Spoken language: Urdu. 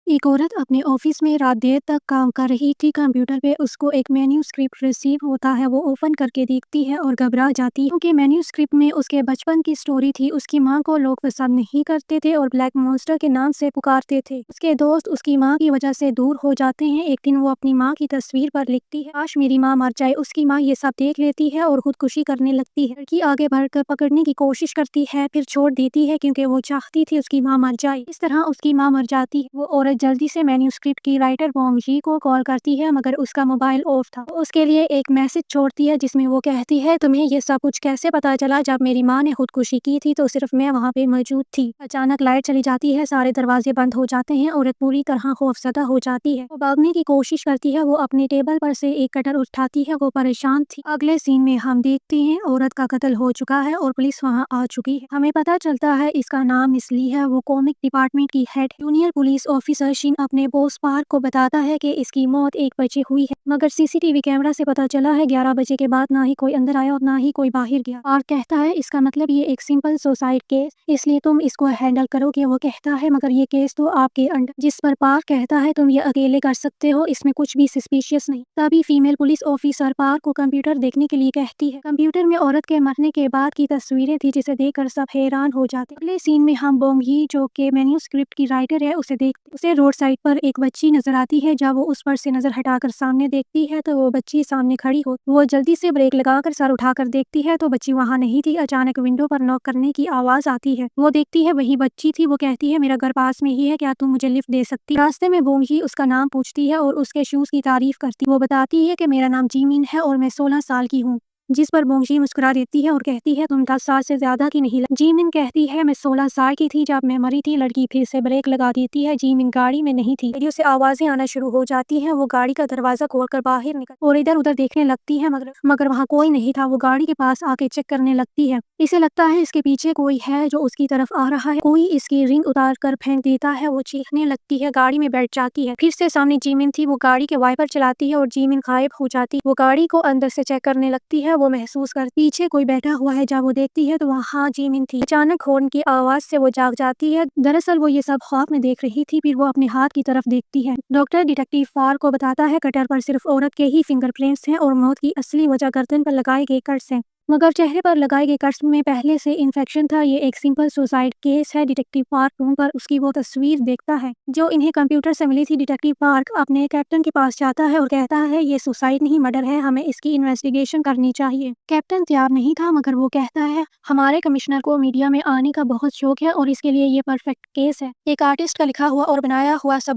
ایک عورت اپنے آفس میں رات دیر تک کام کر رہی تھی۔ کمپیوٹر پہ اس کو ایک مینیو اسکرپٹ ریسیو ہوتا ہے۔ وہ اوپن کر کے دیکھتی ہے اور گھبرا جاتی ہے کیونکہ مینیو اسکرپٹ میں اس کے بچپن کی سٹوری تھی۔ اس کی ماں کو لوگ پسند نہیں کرتے تھے اور بلیک مونسٹر کے نام سے پکارتے تھے۔ اس کے دوست اس کی ماں کی وجہ سے دور ہو جاتے ہیں۔ ایک دن وہ اپنی ماں کی تصویر پر لکھتی ہے، کاش میری ماں مر جائے۔ اس کی ماں یہ سب دیکھ لیتی ہے اور خودکشی کرنے لگتی ہے۔ لڑکی آگے بڑھ کر پکڑنے کی کوشش کرتی ہے، پھر چھوڑ دیتی ہے کیونکہ وہ چاہتی تھی اس کی ماں مر جائے۔ اس طرح اس کی ماں مر جاتی ہے۔ وہ عورت جلدی سے مینیو اسکرپٹ کی رائٹر بونگ جی کو کال کرتی ہے مگر اس کا موبائل آف تھا۔ وہ اس کے لیے ایک میسج چھوڑتی ہے جس میں وہ کہتی ہے، تمہیں یہ سب کچھ کیسے پتا چلا؟ جب میری ماں نے خودکشی کی تھی تو صرف میں وہاں پہ موجود تھی۔ اچانک لائٹ چلی جاتی ہے، سارے دروازے بند ہو جاتے ہیں۔ عورت پوری طرح خوفزدہ ہو جاتی ہے۔ وہ بھاگنے کی کوشش کرتی ہے۔ وہ اپنے ٹیبل پر سے ایک کٹر اٹھاتی ہے۔ وہ پریشان تھی۔ اگلے سین میں ہم دیکھتے ہیں عورت کا قتل ہو چکا ہے اور پولیس وہاں آ چکی ہے۔ ہمیں پتا چلتا ہے اس کا نام مسلی ہے۔ وہ کامک ڈپارٹمنٹ کی ہیڈ جونیئر پولیس آفیسر شین اپنے باس پارک کو بتاتا ہے کہ اس کی موت 1 بجے ہوئی ہے مگر سی سی ٹی وی کیمرہ سے پتا چلا ہے 11 بجے کے بعد نہ ہی کوئی اندر آیا اور نہ ہی کوئی باہر گیا۔ پارک کہتا ہے اس کا مطلب یہ ایک سمپل سوسائڈ کیس، اس لیے تم اس کو ہینڈل کرو گے۔ وہ کہتا ہے مگر یہ کیس تو آپ کے انڈر، جس پر پارک کہتا ہے تم یہ اکیلے کر سکتے ہو، اس میں کچھ بھی سسپیشیس نہیں۔ تبھی فیمیل پولیس آفیسر پارک کو کمپیوٹر دیکھنے کے لیے کہتی ہے۔ کمپیوٹر میں عورت کے مرنے کے بعد کی تصویریں تھی جسے دیکھ کر سب حیران ہو جاتے۔ اگلے سین میں ہم بونگ ہی جو کہ مینیو اسکرپٹ کی رائٹر ہے اسے دیکھتے۔ اسے روڈ سائڈ پر ایک بچی نظر آتی ہے۔ جب وہ اس پر سے نظر ہٹا کر سامنے دیکھتی ہے تو وہ بچی سامنے کھڑی ہو۔ وہ جلدی سے بریک لگا کر سر اٹھا کر دیکھتی ہے تو بچی وہاں نہیں تھی۔ اچانک ونڈو پر ناک کرنے کی آواز آتی ہے۔ وہ دیکھتی ہے وہی بچی تھی۔ وہ کہتی ہے میرا گھر پاس میں ہی ہے، کیا تم مجھے لفٹ دے سکتی؟ راستے میں بونگ ہی اس کا نام پوچھتی ہے اور اس کے شوز کی تعریف کرتی۔ وہ بتاتی ہے کہ میرا نام جیمن ہے اور میں 16 سال کی ہوں، جس پر بونگ جی مسکرا دیتی ہے اور کہتی ہے تم 10 سال سے زیادہ کی نہیں لگتی۔ جیمن کہتی ہے میں 16 سال کی تھی جب میں مری تھی۔ لڑکی پھر سے بریک لگا دیتی ہے۔ جیمن گاڑی میں نہیں تھی۔ ریڈیو سے آوازیں آنا شروع ہو جاتی ہیں۔ وہ گاڑی کا دروازہ کھول کر باہر نکل اور ادھر ادھر دیکھنے لگتی ہے مگر وہاں کوئی نہیں تھا۔ وہ گاڑی کے پاس آ کے چیک کرنے لگتی ہے۔ اسے لگتا ہے اس کے پیچھے کوئی ہے جو اس کی طرف آ رہا ہے۔ کوئی اس کی رنگ اتار کر پھینک دیتا ہے۔ وہ چیخنے لگتی ہے، گاڑی میں بیٹھ جاتی ہے۔ پھر سے سامنے جیمن تھی۔ وہ گاڑی کے وائپر چلاتی ہے اور جیمن غائب ہو جاتی ہے۔ وہ گاڑی کو اندر سے چیک کرنے لگتی ہے۔ وہ محسوس کرتی پیچھے کوئی بیٹھا ہوا ہے۔ جب وہ دیکھتی ہے تو وہاں جیمن تھی۔ اچانک ہارن کی آواز سے وہ جاگ جاتی ہے۔ دراصل وہ یہ سب خواب میں دیکھ رہی تھی۔ پھر وہ اپنے ہاتھ کی طرف دیکھتی ہے۔ ڈاکٹر ڈیٹیکٹیو پارک کو بتاتا ہے کٹر پر صرف عورت کے ہی فنگر پرنٹس ہیں اور موت کی اصلی وجہ گردن پر لگائے گئے کٹس ہیں مگر چہرے پر لگائے گئے کٹس میں پہلے سے انفیکشن تھا۔ یہ ایک سمپل سوسائڈ کیس ہے۔ ڈیٹیکٹیو پارک روم پر اس کی وہ تصویر دیکھتا ہے جو انہیں کمپیوٹر سے ملی تھی۔ ڈیٹیکٹیو پارک اپنے کیپٹن کے پاس جاتا ہے اور کہتا ہے یہ سوسائڈ نہیں مرڈر ہے، ہمیں اس کی انویسٹیگیشن کرنی چاہیے۔ کیپٹن تیار نہیں تھا مگر وہ کہتا ہے ہمارے کمشنر کو میڈیا میں آنے کا بہت شوق ہے اور اس کے لیے یہ پرفیکٹ کیس ہے۔ ایک آرٹسٹ کا لکھا ہوا اور بنایا ہوا سب